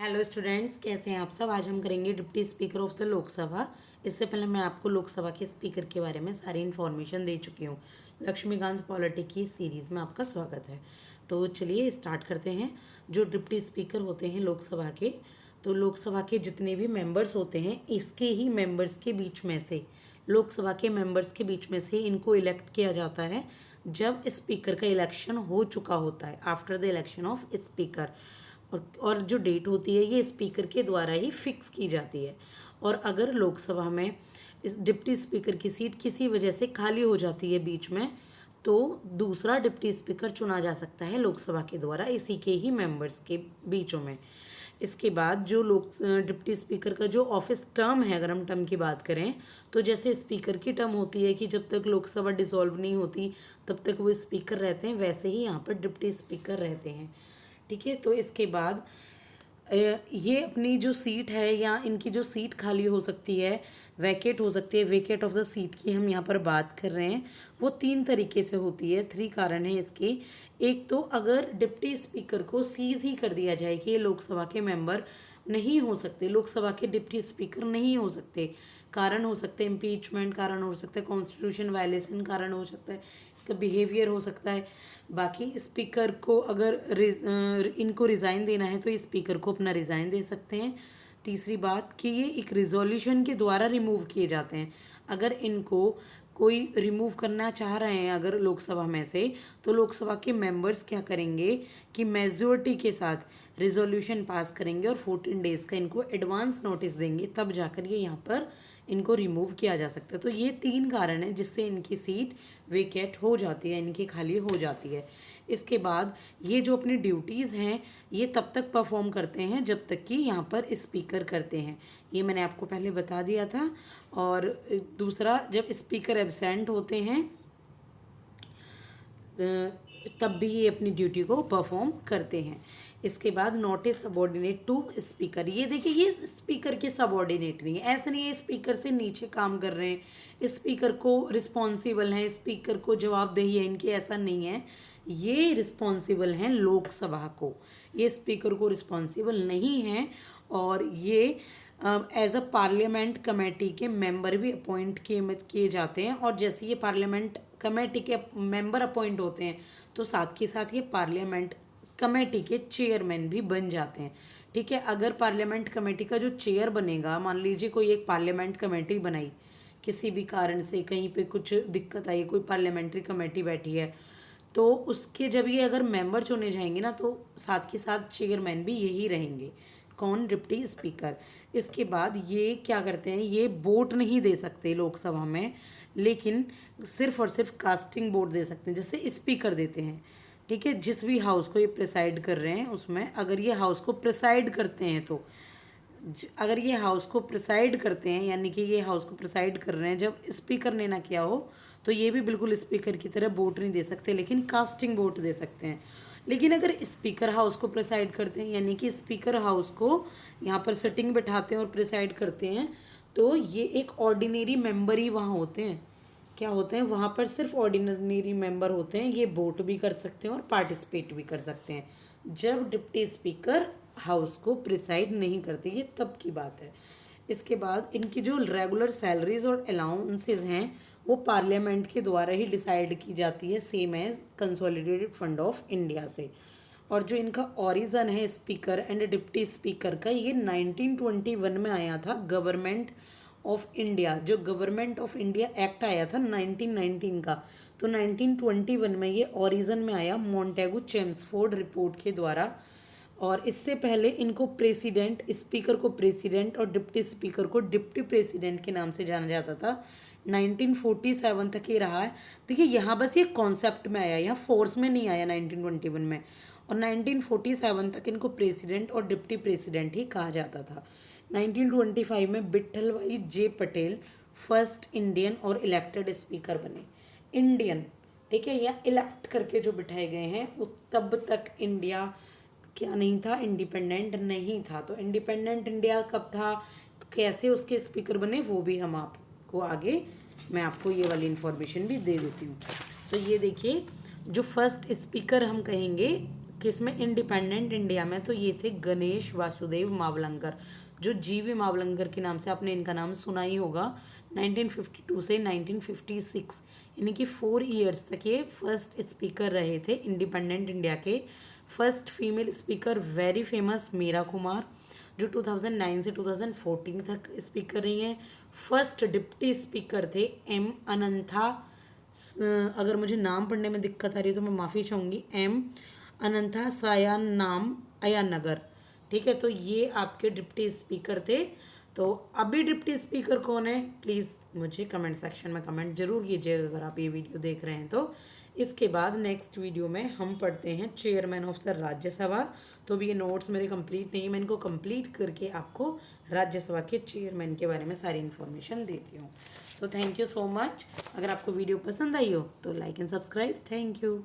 Hello students, कैसे हैं आप सब। आज हम करेंगे deputy speaker of the Lok Sabha. इससे पहले मैं आपको लोकसभा के स्पीकर के बारे में सारी इन्फॉर्मेशन दे चुकी हूँ। लक्ष्मीकांत पॉलिटी की सीरीज़ में आपका स्वागत है। तो चलिए स्टार्ट करते हैं। जो डिप्टी स्पीकर होते हैं लोकसभा के, तो लोकसभा के जितने भी मेंबर्स होते हैं इसके ही मेंबर्स के बीच में से, लोकसभा के मेंबर्स के बीच में से इनको इलेक्ट किया जाता है जब स्पीकर का इलेक्शन हो चुका होता है, after the election of speaker. और जो डेट होती है ये स्पीकर के द्वारा ही फिक्स की जाती है। और अगर लोकसभा में इस डिप्टी स्पीकर की सीट किसी वजह से खाली हो जाती है बीच में, तो दूसरा डिप्टी स्पीकर चुना जा सकता है लोकसभा के द्वारा इसी के ही मेंबर्स के बीचों में। इसके बाद जो डिप्टी स्पीकर का जो ऑफिस टर्म है, अगर हम टर्म की बात करें तो जैसे स्पीकर की टर्म होती है कि जब तक लोकसभा डिसॉल्व नहीं होती तब तक वो स्पीकर रहते हैं, वैसे ही यहाँ पर डिप्टी स्पीकर रहते हैं। ठीक है, तो इसके बाद ये अपनी जो सीट है या इनकी जो सीट खाली हो सकती है, वैकेट हो सकती है, वैकेट ऑफ द सीट की हम यहाँ पर बात कर रहे हैं, वो 3 तरीके से होती है। 3 कारण है इसके। एक तो अगर डिप्टी स्पीकर को सीज ही कर दिया जाए कि ये लोकसभा के मेंबर नहीं हो सकते, लोकसभा के डिप्टी स्पीकर नहीं हो सकते। कारण हो सकते हैं इम्पीचमेंट, कारण हो सकता है कॉन्स्टिट्यूशन वायलेशन, कारण हो सकता है का बिहेवियर हो सकता है। बाकी स्पीकर को अगर इनको रिज़ाइन देना है तो स्पीकर को अपना रिज़ाइन दे सकते हैं। तीसरी बात कि ये एक रिजोल्यूशन के द्वारा रिमूव किए जाते हैं। अगर इनको कोई रिमूव करना चाह रहे हैं अगर लोकसभा में से, तो लोकसभा के मेंबर्स क्या करेंगे कि मेजॉरिटी के साथ रिजोल्यूशन पास करेंगे और 14 डेज़ का इनको एडवांस नोटिस देंगे, तब जाकर ये यहाँ पर इनको रिमूव किया जा सकता है। तो ये 3 कारण हैं जिससे इनकी सीट वेकेट हो जाती है, इनकी खाली हो जाती है। इसके बाद ये जो अपनी ड्यूटीज़ हैं ये तब तक परफॉर्म करते हैं जब तक कि यहाँ पर स्पीकर करते हैं, ये मैंने आपको पहले बता दिया था। और दूसरा, जब स्पीकर एब्सेंट होते हैं तब भी ये अपनी ड्यूटी को परफॉर्म करते हैं। इसके बाद नोटिस सबॉर्डिनेट टू स्पीकर, ये देखिए ये स्पीकर के सबॉर्डिनेट नहीं है, ऐसा नहीं है स्पीकर से नीचे काम कर रहे हैं, स्पीकर को रिस्पॉन्सिबल हैं, स्पीकर को जवाबदेही है इनकी, ऐसा नहीं है। ये रिस्पॉन्सिबल हैं लोकसभा को, ये स्पीकर को रिस्पॉन्सिबल नहीं हैं। और ये एज अ पार्लियामेंट कमेटी के मेंबर भी अपॉइंट किए जाते हैं। और जैसे ये पार्लियामेंट कमेटी के मेंबर अपॉइंट होते हैं तो साथ के साथ ये पार्लियामेंट कमेटी के चेयरमैन भी बन जाते हैं। ठीक है, अगर पार्लियामेंट कमेटी का जो चेयर बनेगा, मान लीजिए कोई एक पार्लियामेंट कमेटी बनाई, किसी भी कारण से कहीं पे कुछ दिक्कत आई, कोई पार्लियामेंट्री कमेटी बैठी है, तो उसके जब ये अगर मेंबर चुने जाएंगे ना तो साथ के साथ चेयरमैन भी यही रहेंगे, कौन, डिप्टी स्पीकर। इसके बाद ये क्या करते हैं, ये वोट नहीं दे सकते लोकसभा में, लेकिन सिर्फ और सिर्फ कास्टिंग वोट दे सकते हैं, जैसे स्पीकर देते हैं। ठीक है, जिस भी हाउस को ये प्रिसाइड कर रहे हैं उसमें अगर ये हाउस को प्रिसाइड करते हैं तो अगर ये हाउस को प्रिसाइड करते हैं, यानी कि ये हाउस को प्रिसाइड कर रहे हैं, जब स्पीकर ने ना किया हो तो ये भी बिल्कुल स्पीकर की तरह वोट नहीं दे सकते, लेकिन कास्टिंग वोट दे सकते हैं। लेकिन अगर स्पीकर हाउस को प्रिसाइड करते हैं, यानी कि स्पीकर हाउस को यहाँ पर सिटिंग बिठाते हैं और प्रिसाइड करते हैं, तो ये एक ऑर्डिनरी मेंबर ही वहाँ होते हैं। क्या होते हैं वहाँ पर, सिर्फ ऑर्डिनरी मेंबर होते हैं, ये वोट भी कर सकते हैं और पार्टिसिपेट भी कर सकते हैं। जब डिप्टी स्पीकर हाउस को प्रिसाइड नहीं करते, ये तब की बात है। इसके बाद इनकी जो रेगुलर सैलरीज और अलाउंसेज हैं वो पार्लियामेंट के द्वारा ही डिसाइड की जाती है, same as consolidated fund of India से। और जो इनका ओरिजिन है स्पीकर एंड डिप्टी स्पीकर का, ये 1921 में आया था, गवर्नमेंट ऑफ इंडिया, जो गवर्नमेंट ऑफ इंडिया एक्ट आया था 1919 का, तो 1921 में ये ओरिजिन में आया मोंटेगू चेम्सफोर्ड रिपोर्ट के द्वारा। और इससे पहले इनको प्रेसिडेंट, स्पीकर को प्रेसिडेंट और डिप्टी स्पीकर को डिप्टी प्रेसिडेंट के नाम से जाना जाता था। 1947 तक ये रहा है। देखिए यहाँ बस ये कॉन्सेप्ट में आया, यहाँ फोर्स में नहीं आया 1921 में। और 1947 तक इनको प्रेसिडेंट और डिप्टी प्रेसिडेंट ही कहा जाता था। 1925 में विट्ठल भाई जे पटेल फर्स्ट इंडियन और इलेक्टेड स्पीकर बने। इंडियन, ठीक है, या इलेक्ट करके जो बिठाए गए हैं, उस तब तक इंडिया क्या नहीं था, इंडिपेंडेंट नहीं था। तो इंडिपेंडेंट इंडिया कब था, कैसे उसके स्पीकर बने, वो भी हम आपको आगे, मैं आपको ये वाली इन्फॉर्मेशन भी दे देती हूँ। तो ये देखिए, जो फर्स्ट स्पीकर हम कहेंगे किसमें, इंडिपेंडेंट इंडिया में। तो ये थे गणेश वासुदेव मावलंकर, जो जीवी मावलंकर के नाम से आपने इनका नाम सुना ही होगा। 1952 से 1956 यानी कि 4 ईयर्स तक ये फर्स्ट स्पीकर रहे थे इंडिपेंडेंट इंडिया के। First female speaker very famous Meera Kumar, जो 2009 से 2014 तक स्पीकर रही हैं। फर्स्ट डिप्टी स्पीकर थे एम अनंथा, अगर मुझे नाम पढ़ने में दिक्कत आ रही है तो मैं माफ़ी चाहूँगी, एम अनंथा सायान नाम अयान नगर। ठीक है, तो ये आपके डिप्टी स्पीकर थे। तो अभी डिप्टी स्पीकर कौन है, प्लीज़ मुझे कमेंट सेक्शन में कमेंट जरूर कीजिएगा अगर आप ये वीडियो देख रहे हैं तो। इसके बाद नेक्स्ट वीडियो में हम पढ़ते हैं चेयरमैन ऑफ द राज्यसभा। तो भी ये नोट्स मेरे कंप्लीट नहीं है, मैं इनको कंप्लीट करके आपको राज्यसभा के चेयरमैन के बारे में सारी इन्फॉर्मेशन देती हूँ। तो थैंक यू सो मच। अगर आपको वीडियो पसंद आई हो तो like and subscribe. Thank you.